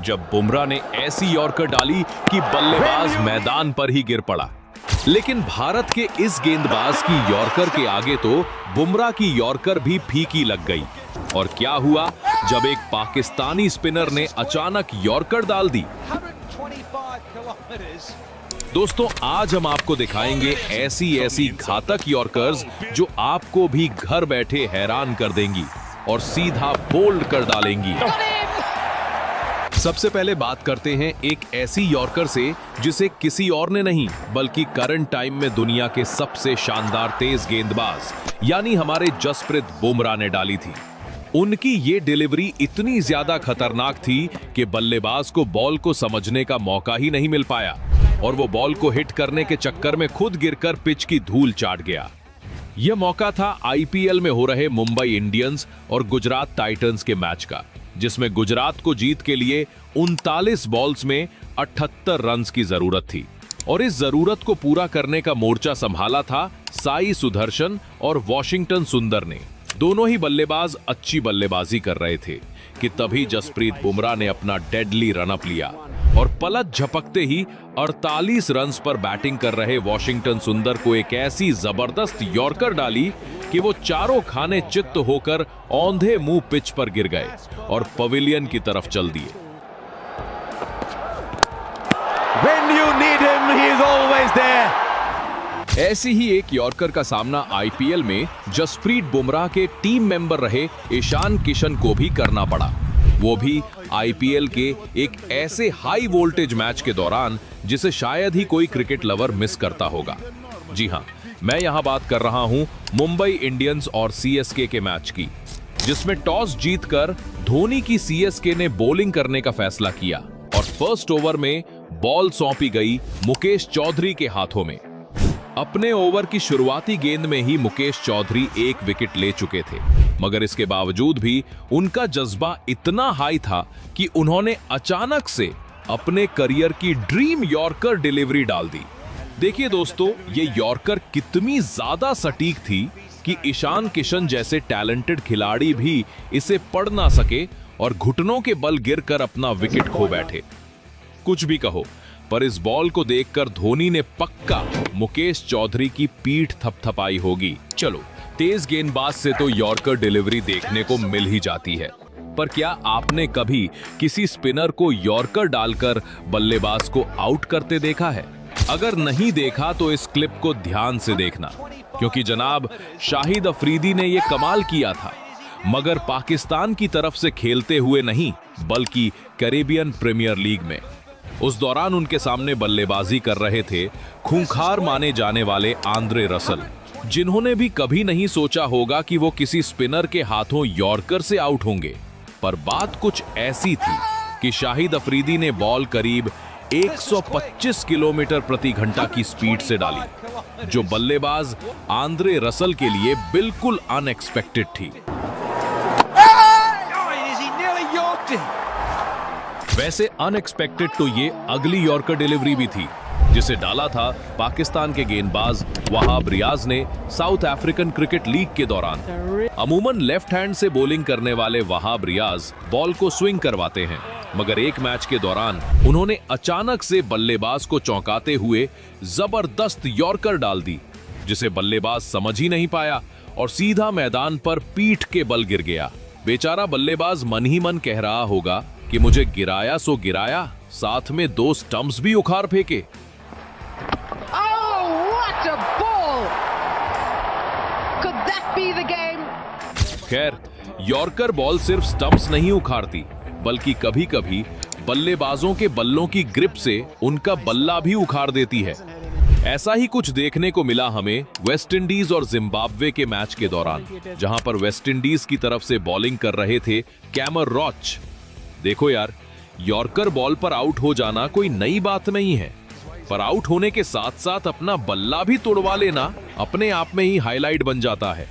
जब बुमराह ने ऐसी यॉर्कर डाली कि बल्लेबाज मैदान पर ही गिर पड़ा। लेकिन भारत के इस गेंदबाज की यॉर्कर के आगे तो बुमराह की यॉर्कर भी फीकी लग गई। और क्या हुआ जब एक पाकिस्तानी स्पिनर ने अचानक यॉर्कर डाल दी। दोस्तों, आज हम आपको दिखाएंगे ऐसी घातक यॉर्कर्स जो आपको भी घर बैठे हैरान कर देंगी और सीधा बोल्ड कर डालेंगी। सबसे पहले बात करते हैं एक ऐसी यॉर्कर से जिसे किसी और ने नहीं बल्कि करंट टाइम में दुनिया के सबसे शानदार तेज गेंदबाज यानी हमारे जसप्रीत बुमराह ने डाली थी। उनकी ये डिलीवरी इतनी ज्यादा खतरनाक थी कि बल्लेबाज को बॉल को समझने का मौका ही नहीं मिल पाया और वो बॉल को हिट करने के चक्कर में खुद गिरकर पिच की धूल चाट गया। यह मौका था आईपीएल में हो रहे मुंबई इंडियंस और गुजरात टाइटंस के मैच का, जिसमें गुजरात को जीत के लिए 39 बॉल्स में 78 रन्स की जरूरत थी और इस जरूरत को पूरा करने का मोर्चा संभाला था साई सुदर्शन और वॉशिंगटन सुंदर ने। दोनों ही बल्लेबाज अच्छी बल्लेबाजी कर रहे थे कि तभी जसप्रीत बुमराह ने अपना डेडली रनअप लिया और पलक झपकते ही 48 रन्स पर बैटिंग कर रहे वॉशिंगटन सुंदर को एक ऐसी जबरदस्त यॉर्कर डाली कि वो चारों खाने चित्त होकर औंधे मुंह पिच पर गिर गए और पवेलियन की तरफ चल दिए। When you need him, he is always there. ऐसी ही एक यॉर्कर का सामना आईपीएल में जसप्रीत बुमराह के टीम मेंबर रहे ईशान किशन को भी करना पड़ा, वो भी आईपीएल के एक ऐसे हाई वोल्टेज मैच के दौरान जिसे शायद ही कोई क्रिकेट लवर मिस करता होगा। जी हां, मैं यहां बात कर रहा हूं मुंबई इंडियंस और सीएसके के मैच की, जिसमें टॉस जीतकर धोनी की सीएसके ने बॉलिंग करने का फैसला किया और फर्स्ट ओवर में बॉल सौंपी गई मुकेश चौधरी के हाथों में। अपने ओवर की शुरुआती गेंद में ही मुकेश चौधरी 1 विकेट ले चुके थे, मगर इसके बावजूद भी उनका जज्बा इतना हाई था कि उन्होंने अचानक से अपने करियर की ड्रीम यॉर्कर डिलीवरी डाल दी। देखिए दोस्तों, ये यॉर्कर कितनी ज्यादा सटीक थी कि ईशान किशन जैसे टैलेंटेड खिलाड़ी भी इसे पढ़ ना सके और घुटनों के बल गिरकर अपना विकेट खो बैठे। कुछ भी कहो, पर इस बॉल को देखकर धोनी ने पक्का मुकेश चौधरी की पीठ थपथपाई होगी। चलो, तेज गेंदबाज से तो यॉर्कर डिलीवरी देखने को मिल ही जाती है, पर क्या आपने कभी किसी स्पिनर को यॉर्कर डालकर बल्लेबाज को आउट करते देखा है? अगर नहीं देखा तो इस क्लिप को ध्यान से देखना, क्योंकि जनाब शाहिद अफरीदी ने यह कमाल किया था, मगर पाकिस्तान की तरफ से खेलते हुए नहीं बल्कि कैरेबियन प्रीमियर लीग में। उस दौरान उनके सामने बल्लेबाजी कर रहे थे खूंखार माने जाने वाले आंद्रे रसल, जिन्होंने भी कभी नहीं सोचा होगा कि वो किसी स्पिनर के हाथों यॉर्कर से आउट होंगे। पर बात कुछ ऐसी थी कि शाहिद अफरीदी ने बॉल करीब 125 किलोमीटर प्रति घंटा की स्पीड से डाली, जो बल्लेबाज आंद्रे रसल के लिए बिल्कुल अनएक्सपेक्टेड थी। वैसे अनएक्सपेक्टेड तो ये अगली यॉर्कर डिलीवरी भी थी, जिसे डाला था पाकिस्तान के गेंदबाज वहाब रियाज ने साउथ अफ्रीकन क्रिकेट लीग के दौरान। अमूमन लेफ्ट हैंड से बॉलिंग करने वाले वहाब रियाज बॉल को स्विंग करवाते हैं, मगर एक मैच के दौरान उन्होंने अचानक से बल्लेबाज को चौंकाते हुए जबरदस्त यॉर्कर डाल दी, जिसे बल्लेबाज समझ ही नहीं पाया और सीधा मैदान पर पीठ के बल गिर गया। बेचारा बल्लेबाज मन ही मन कह रहा होगा कि मुझे गिराया सो गिराया, साथ में 2 स्टंप्स भी उखाड़ फेंके। खैर, यॉर्कर बॉल सिर्फ स्टंप्स नहीं उखाड़ती, बल्कि कभी-कभी बल्लेबाजों के बल्लों की ग्रिप से उनका बल्ला भी उखाड़ देती है। ऐसा ही कुछ देखने को मिला हमें वेस्ट इंडीज और जिम्बाब्वे के मैच के दौरान, जहां पर वेस्ट इंडीज की तरफ से बॉलिंग कर रहे थे कैमर रॉच। देखो यार, यॉर्कर बॉल पर आउट हो जाना कोई नई बात नहीं है, पर आउट होने के साथ साथ अपना बल्ला भी तोड़वा लेना अपने आप में ही हाईलाइट बन जाता है।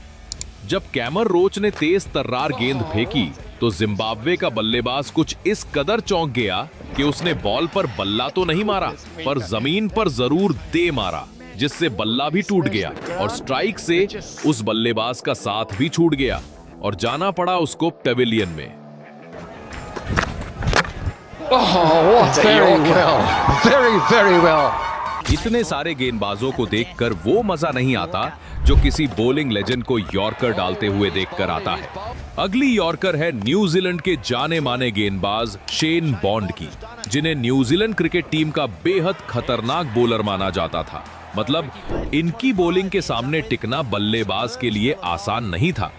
जब कैमर रोच ने तेज तर्रार गेंद फेंकी तो जिम्बाब्वे का बल्लेबाज कुछ इस कदर चौंक गया कि उसने बॉल पर बल्ला तो नहीं मारा, पर जमीन पर जरूर दे मारा, जिससे बल्ला भी टूट गया और स्ट्राइक से उस बल्लेबाज का साथ भी छूट गया और जाना पड़ा उसको पेविलियन में। Very well. इतने सारे गेंदबाजों को देखकर वो मजा नहीं आता जो किसी बॉलिंग लेजेंड को यॉर्कर डालते हुए देखकर आता है। अगली यॉर्कर है न्यूजीलैंड के जाने माने गेंदबाज शेन बॉन्ड की, जिन्हें न्यूजीलैंड क्रिकेट टीम का बेहद खतरनाक बॉलर माना जाता था। मतलब इनकी बॉलिंग के सामने टिकना बल्लेबाज के लिए आसान नहीं था।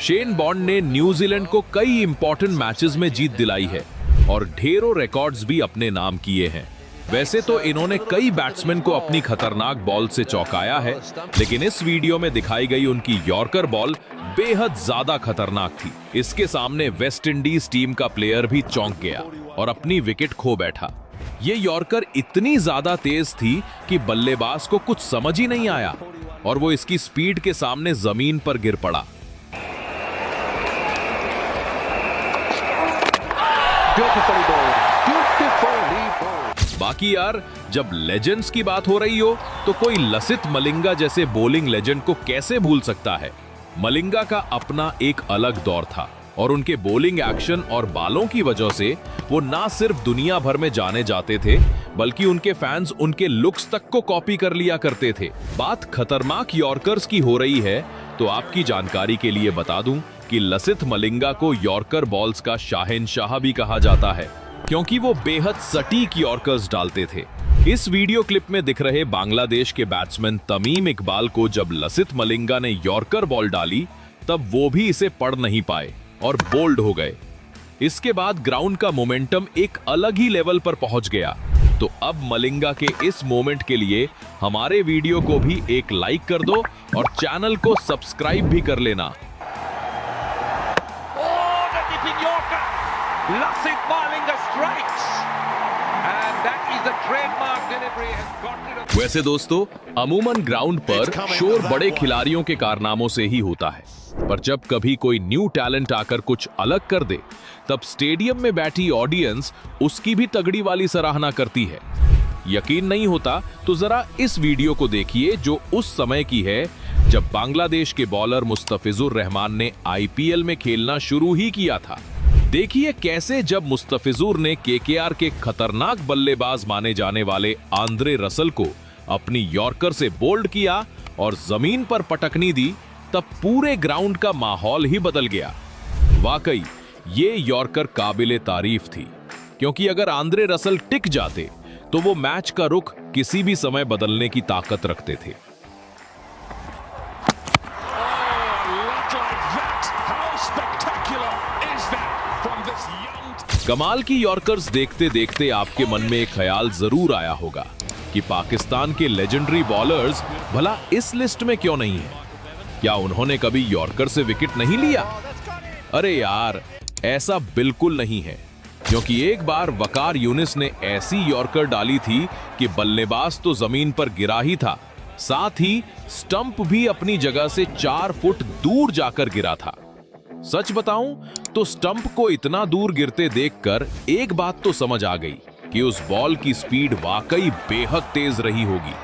शेन बॉन्ड ने न्यूजीलैंड को कई इंपॉर्टेंट मैचेस में जीत दिलाई है और ढेरों रिकॉर्ड्स भी अपने नाम किए हैं। वैसे तो इन्होंने कई बैट्समैन को अपनी खतरनाक बॉल से चौंकाया है, लेकिन इस वीडियो में दिखाई गई उनकी यॉर्कर बॉल बेहद ज्यादा खतरनाक थी। इसके सामने वेस्ट इंडीज टीम का प्लेयर भी चौंक गया और अपनी विकेट खो बैठा। ये यॉर्कर इतनी ज्यादा तेज थी कि बल्लेबाज को कुछ समझ ही नहीं आया और वो इसकी स्पीड के सामने जमीन पर गिर पड़ा। बाकी यार, जब लेजेंड्स की बात हो रही हो तो कोई लसित मलिंगा जैसे बॉलिंग लेजेंड को कैसे भूल सकता है। मलिंगा का अपना एक अलग दौर था और उनके बॉलिंग एक्शन और बालों की वजह से वो ना सिर्फ दुनिया भर में जाने जाते थे, बल्कि उनके फैंस उनके लुक्स तक को कॉपी कर लिया करते थे। बात खतरनाक यॉर्कर्स की हो रही है तो आपकी जानकारी के लिए बता दूं कि लसित मलिंगा को यॉर्कर बॉल्स का शाहनशाह भी कहा जाता है, क्योंकि वो बेहद सटीक यॉर्कर्स डालते थे। इस वीडियो क्लिप में दिख रहे बांग्लादेश के बैट्समैन तमीम इकबाल को जब लसित मलिंगा ने यॉर्कर बॉल डाली, तब वो भी इसे पढ़ नहीं पाए और बोल्ड हो गए। इसके बाद ग्राउंड का मोमेंटम एक अलग ही लेवल पर पहुंच गया। तो अब मलिंगा के इस मोमेंट के लिए हमारे वीडियो को भी एक लाइक कर दो और चैनल को सब्सक्राइब भी कर लेना। Lasith Malinga strikes, and that is the trademark delivery has got rid of. वैसे दोस्तों, अमूमन ग्राउंड पर शोर बड़े खिलाड़ियों के कारनामों से ही होता है, पर जब कभी कोई न्यू टैलेंट आकर कुछ अलग कर दे, तब स्टेडियम में बैठी ऑडियंस उसकी भी तगड़ी वाली सराहना करती है। यकीन नहीं होता तो जरा इस वीडियो को देखिए जो उस समय की है जब बांग्लादेश के बॉलर मुस्तफिजुर रहमान ने आईपीएल में खेलना शुरू ही किया था। देखिए कैसे जब मुस्तफिजुर ने केकेआर के खतरनाक बल्लेबाज माने जाने वाले आंद्रे रसल को अपनी यॉर्कर से बोल्ड किया और जमीन पर पटकनी दी, तब पूरे ग्राउंड का माहौल ही बदल गया। वाकई ये यॉर्कर काबिले तारीफ थी, क्योंकि अगर आंद्रे रसल टिक जाते तो वो मैच का रुख किसी भी समय बदलने की ताकत रखते थे। कमाल की यॉर्कर्स देखते देखते आपके मन में एक ख्याल जरूर आया होगा कि पाकिस्तान के लेजेंडरी बॉलर्स भला इस लिस्ट में क्यों नहीं है? क्या उन्होंने कभी यॉर्कर से विकेट नहीं लिया? अरे यार, ऐसा बिल्कुल नहीं है, क्योंकि एक बार वकार यूनिस ने ऐसी यॉर्कर डाली थी कि बल्लेबाज तो जमीन पर गिरा ही था, साथ ही स्टंप भी अपनी जगह से 4 फुट दूर जाकर गिरा था। सच बताऊं तो स्टंप को इतना दूर गिरते देखकर एक बात तो समझ आ गई कि उस बॉल की स्पीड वाकई बेहद तेज रही होगी।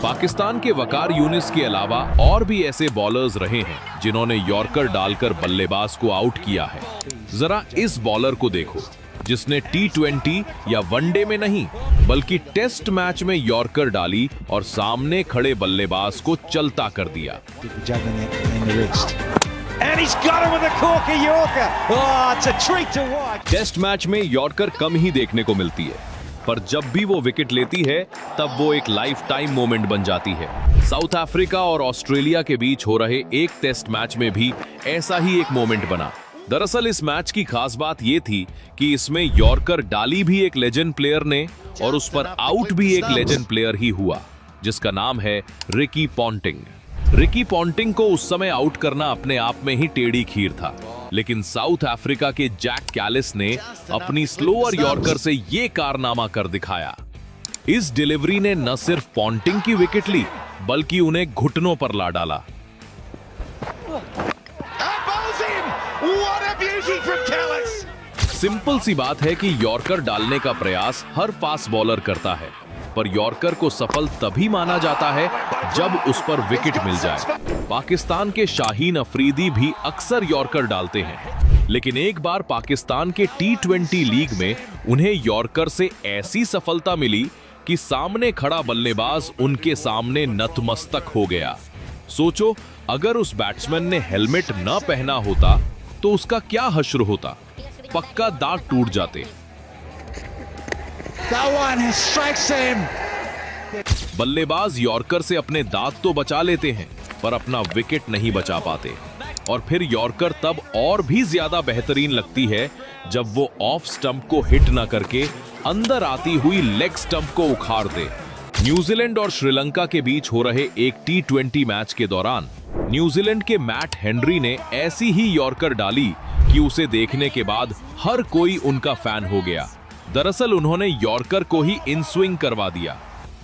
पाकिस्तान के वकार यूनिस के अलावा और भी ऐसे बॉलर्स रहे हैं जिन्होंने यॉर्कर डालकर बल्लेबाज को आउट किया है। जरा इस बॉलर को देखो, जिसने T20 या वनडे में नहीं बल्कि टेस्ट मैच में यॉर्कर डाली और सामने खड़े बल्लेबाज को चलता कर दिया। टेस्ट मैच में यॉर्कर कम ही देखने को मिलती है, पर जब भी वो विकेट लेती है तब वो एक लाइफ टाइम मोमेंट बन जाती है। साउथ अफ्रीका और ऑस्ट्रेलिया के बीच हो रहे एक टेस्ट मैच में भी ऐसा ही एक मोमेंट बना। दरअसल इस मैच की खास बात ये थी कि इसमें यॉर्कर डाली भी एक लेजेंड प्लेयर ने और उस पर आउट भी एक लेजेंड प्लेयर ही हुआ, जिसका नाम है रिकी पॉन्टिंग। रिकी पॉन्टिंग को उस समय आउट करना अपने आप में ही टेढ़ी खीर था, लेकिन साउथ अफ्रीका के जैक कैलिस ने अपनी स्लोअर यॉर्कर से ये कारनामा कर दिखाया। इस डिलीवरी ने न सिर्फ पॉन्टिंग की विकेट ली, बल्कि उन्हें घुटनों पर ला डाला। सिंपल सी बात है कि यॉर्कर डालने का प्रयास हर फास्ट बॉलर करता है, पर यॉर्कर को सफल तभी माना जाता है जब उस पर विकेट मिल जाए। पाकिस्तान के शाहीन अफरीदी भी अक्सर यॉर्कर डालते हैं, लेकिन एक बार पाकिस्तान के T20 लीग में उन्हें यॉर्कर से ऐसी सफलता मिली कि सामने खड़ा बल्लेबाज उनके सामने नतमस्तक हो गया। सोचो, अगर उस बैट्समैन ने हेलमेट न पहना होता तो उसका क्या हश्र होता, पक्का दांत टूट जाते। बल्लेबाज यॉर्कर से अपने दांत तो बचा लेते हैं, पर अपना विकेट नहीं बचा पाते। और फिर यॉर्कर तब और भी ज्यादा बेहतरीन लगती है जब वो ऑफ स्टंप को हिट न करके अंदर आती हुई लेग स्टंप को उखाड़ दे। न्यूजीलैंड और श्रीलंका के बीच हो रहे एक T20 मैच के दौरान न्यूजीलैंड के मैट हेनरी ने ऐसी ही यॉर्कर डाली कि उसे देखने के बाद हर कोई उनका फैन हो गया। दरअसल उन्होंने यॉर्कर को ही इन स्विंग करवा दिया,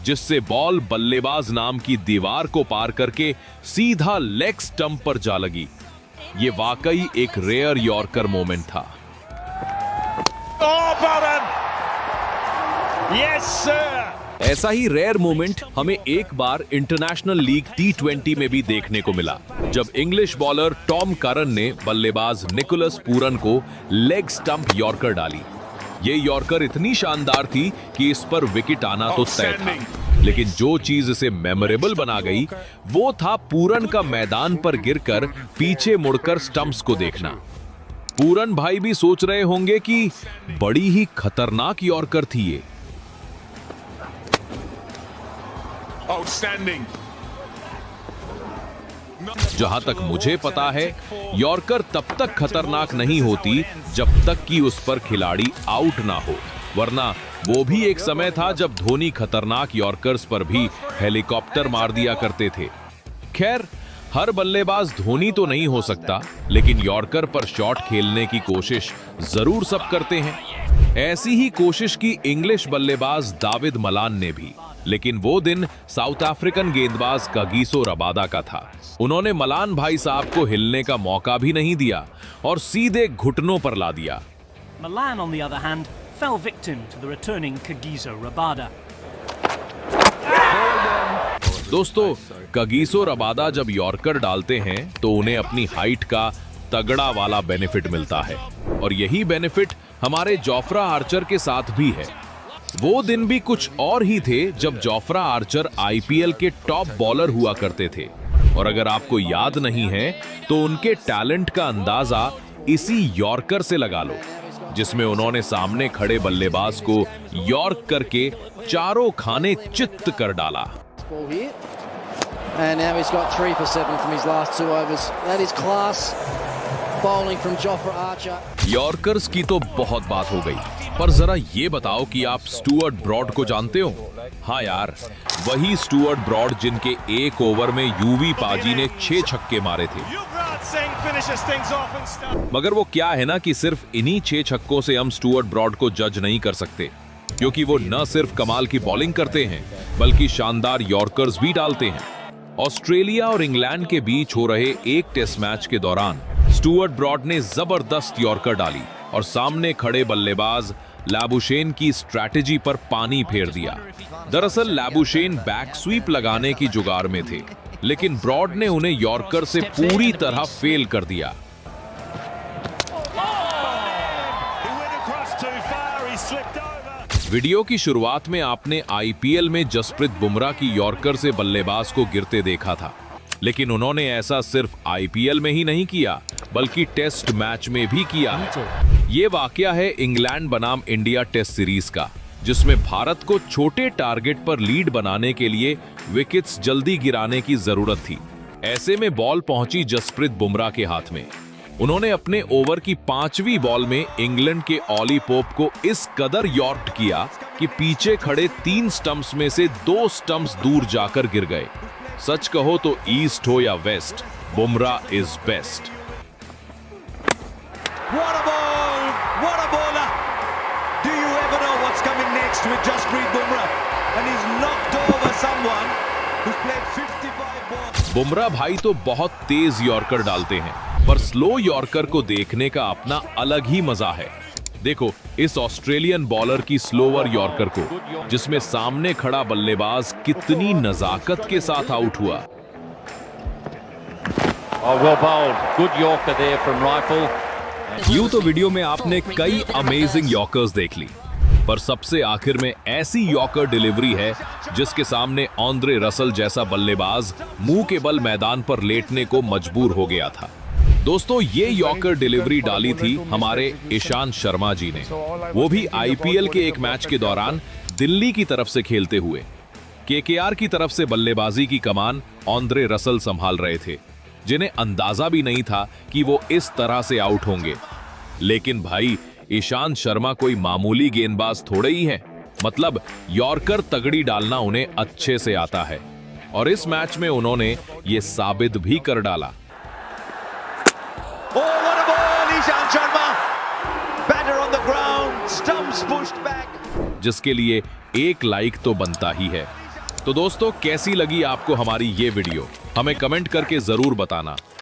जिससे बॉल बल्लेबाज नाम की दीवार को पार करके सीधा लेग स्टंप पर जा लगी। ये वाकई एक रेयर यॉर्कर मोमेंट था। ऐसा ही रेयर मोमेंट हमें एक बार इंटरनेशनल लीग T20 में भी देखने को मिला, जब इंग्लिश बॉलर टॉम करन ने बल्लेबाज निकोलस पूरन को लेग स्टंप यॉर्कर डाली। ये यॉर्कर इतनी शानदार थी कि इस पर विकेट आना तो तय था, लेकिन जो चीज इसे मेमोरेबल बना गई वो था पूरन का मैदान पर गिरकर पीछे मुड़कर स्टंप्स को देखना। पूरन भाई भी सोच रहे होंगे कि बड़ी ही खतरनाक यॉर्कर थी ये। Outstanding. जहां तक मुझे पता है, यॉर्कर तब तक खतरनाक नहीं होती जब तक कि उस पर खिलाड़ी आउट ना हो, वरना वो भी एक समय था जब धोनी खतरनाक यॉर्कर्स पर भी हेलीकॉप्टर मार दिया करते थे। खैर, हर बल्लेबाज धोनी तो नहीं हो सकता, लेकिन यॉर्कर पर शॉट खेलने की कोशिश जरूर सब करते हैं। ऐसी ही कोशिश की इंग्लिश बल्लेबाज दाविद मलान ने भी, लेकिन वो दिन साउथ अफ्रीकन गेंदबाज कागिसो रबादा का था। उन्होंने मलान भाई साहब को हिलने का मौका भी नहीं दिया और सीधे घुटनों पर ला दिया। Malan, on the other hand, fell victim to the returning Kagiso Rabada. दोस्तों, कागिसो रबादा जब यॉर्कर डालते हैं तो उन्हें अपनी हाइट का तगड़ा वाला बेनिफिट मिलता है, और यही बेनिफिट हमारे जोफ्रा आर्चर के साथ भी है। वो दिन भी कुछ और ही थे जब जोफ्रा आर्चर IPL के टॉप बॉलर हुआ करते थे, और अगर आपको याद नहीं है तो उनके टैलेंट का अंदाजा इसी यॉर्कर से लगा लो, जिसमें उन्होंने सामने खड़े बल्लेबाज को यॉर्क करके चारों खाने चित्त कर डाला। And now he's got 3 for 7 from his last 2 overs. That is class bowling from Jofra Archer. Yorkers की तो बहुत बात हो गई, पर जरा ये बताओ कि आप स्टुअर्ट ब्रॉड को जानते हो? हाँ यार, वही स्टुअर्ट ब्रॉड जिनके एक ओवर में यूवी पाजी ने 6 छक्के मारे थे। मगर वो क्या है ना कि सिर्फ इन्हीं 6 छक्कों से हम स्टुअर्ट ब्रॉड को जज नहीं कर सकते, क्योंकि वो न सिर्फ कमाल की बॉलिंग करते हैं बल्कि शानदार यॉर्कर्स भी डालते हैं। ऑस्ट्रेलिया और इंग्लैंड के बीच हो रहे एक टेस्ट मैच के दौरान स्टुअर्ट ब्रॉड ने जबरदस्त यॉर्कर डाली और सामने खड़े बल्लेबाज लैबुशेन की स्ट्रैटेजी पर पानी फेर दिया। दरअसल लैबुशेन बैक स्वीप लगाने की जुगाड़ में थे, लेकिन ब्रॉड ने उन्हें यॉर्कर से पूरी तरह फेल कर दिया। वीडियो की शुरुआत में आपने IPL में जसप्रीत बुमराह की यॉर्कर से बल्लेबाज को गिरते देखा था, लेकिन उन्होंने ऐसा सिर्फ IPL में ही नहीं किया बल्कि टेस्ट मैच में भी किया है। ये वाकया है इंग्लैंड बनाम इंडिया टेस्ट सीरीज का, जिसमें भारत को छोटे टारगेट पर लीड बनाने के लिए विकेट्स जल्दी गिराने की जरूरत थी। ऐसे में बॉल पहुंची जसप्रीत बुमराह के हाथ में। उन्होंने अपने ओवर की 5वीं बॉल में इंग्लैंड के ऑली पोप को इस कदर यॉर्क किया कि पीछे खड़े 3 स्टंप्स में से 2 स्टंप्स दूर जाकर गिर गए। सच कहो तो ईस्ट हो या west, Bumrah is best. What a ball! What a bowler! Do you ever know what's coming next with Jasprit Bumrah? And he's knocked over someone who's played 55 balls. Bumrah भाई तो बहुत तेज यॉर्कर डालते हैं, पर स्लो यॉर्कर को देखने का अपना अलग ही मजा है। देखो इस ऑस्ट्रेलियन बॉलर की स्लोअर यॉर्कर को, जिसमें सामने खड़ा बल्लेबाज कितनी नजाकत के साथ आउट हुआ। Oh, well bowled. Good Yorker there from Rifle. यूं तो वीडियो में आपने कई अमेजिंग यॉर्कर्स देख ली, पर सबसे आखिर में ऐसी यॉर्कर डिलीवरी है जिसके सामने आंद्रे रसल जैसा बल्लेबाज मुंह के बल मैदान पर लेटने को मजबूर हो गया था। दोस्तों, ये यॉर्कर डिलीवरी डाली थी हमारे ईशांत शर्मा जी ने, वो भी आईपीएल के एक मैच के दौरान दिल्ली की तरफ से खेलते हुए। केकेआर की तरफ से बल्लेबाजी की कमान आंद्रे रसल संभाल रहे थे, जिन्हें अंदाजा भी नहीं था कि वो इस तरह से आउट होंगे। लेकिन भाई, ईशांत शर्मा कोई मामूली गेंदबाज थोड़े ही हैं। मतलब यॉर्कर तगड़ी डालना उन्हें अच्छे से आता है, और इस मैच में उन्होंने ये साबित भी कर डाला। Oh, what a ball, Ishant Sharma! Batter on the ground, stumps pushed back. जिसके लिए एक लाइक तो बनता ही है। तो दोस्तों, कैसी लगी आपको हमारी ये वीडियो? हमें कमेंट करके जरूर बताना।